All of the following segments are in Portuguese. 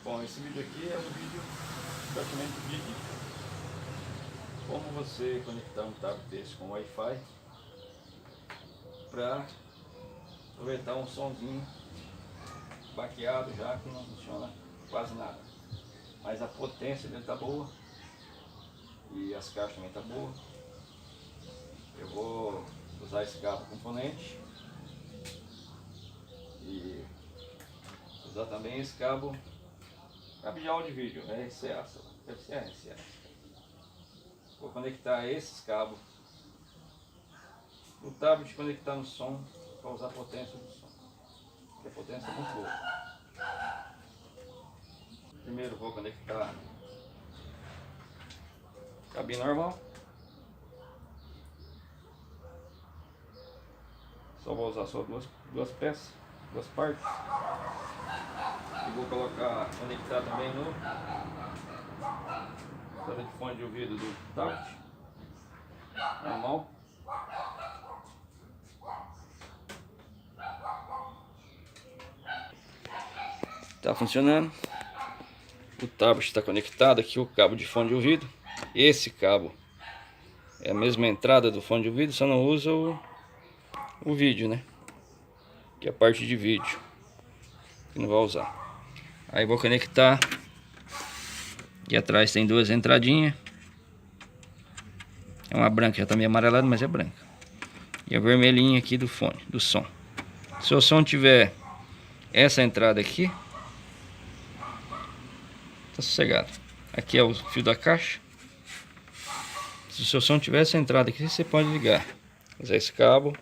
Bom, esse vídeo aqui é um vídeo praticamente de dica. Como você conectar um tablet desse com Wi-Fi para aproveitar um somzinho baqueado já que não funciona quase nada. Mas a potência dele tá boa e as caixas também tá boa. Eu vou usar esse cabo componente e usar também esse cabo de áudio e vídeo, RCA, deve ser RCA. Vou conectar esses cabos no tablet, conectar no som para usar a potência do som, porque a potência é muito boa. Primeiro vou conectar cabinho normal. Só vou usar só duas peças, duas partes. E vou conectar também no fone de ouvido do tablet normal. Tá funcionando. O tablet está conectado aqui, o cabo de fone de ouvido. Esse cabo é a mesma entrada do fone de ouvido, só não usa o vídeo, né? Que é a parte de vídeo que não vai usar. Aí vou conectar. E atrás tem duas entradinhas. É uma branca, já tá meio amarelada, mas é branca. E a vermelhinha aqui do fone, do som. Se o som tiver essa entrada aqui, tá sossegado. Aqui é o fio da caixa. Se o seu som tiver essa entrada aqui, você pode ligar. Usar esse cabo.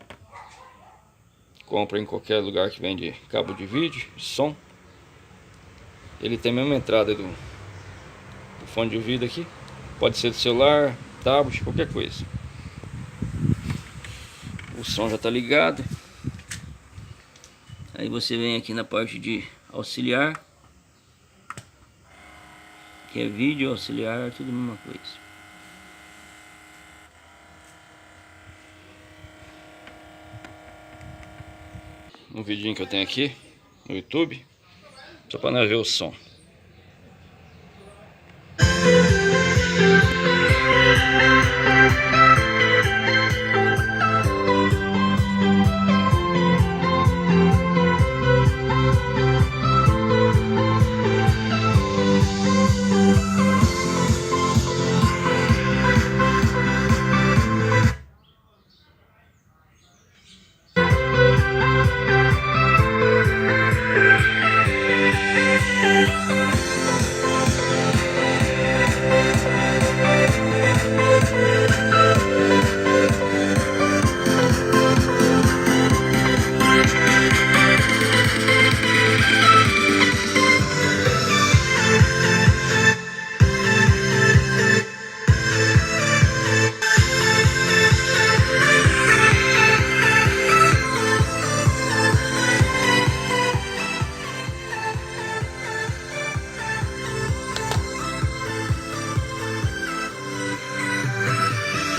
Compra em qualquer lugar que vende cabo de vídeo, de som. Ele tem a mesma entrada do fone de ouvido aqui. Pode ser do celular, tablet, qualquer coisa. O som já está ligado. Aí você vem aqui na parte de auxiliar, que é vídeo, auxiliar, tudo a mesma coisa. Um vidinho que eu tenho aqui no YouTube, só para nós ver o som.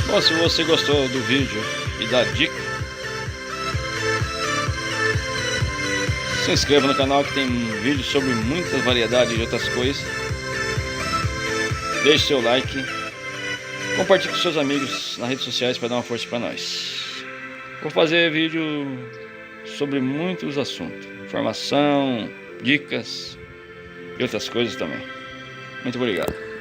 Bom, se você gostou do vídeo e da dica, se inscreva no canal que tem vídeo sobre muitas variedades de outras coisas. Deixe seu like, compartilhe com seus amigos nas redes sociais para dar uma força para nós. Vou fazer vídeo sobre muitos assuntos, informação, dicas e outras coisas também. Muito obrigado.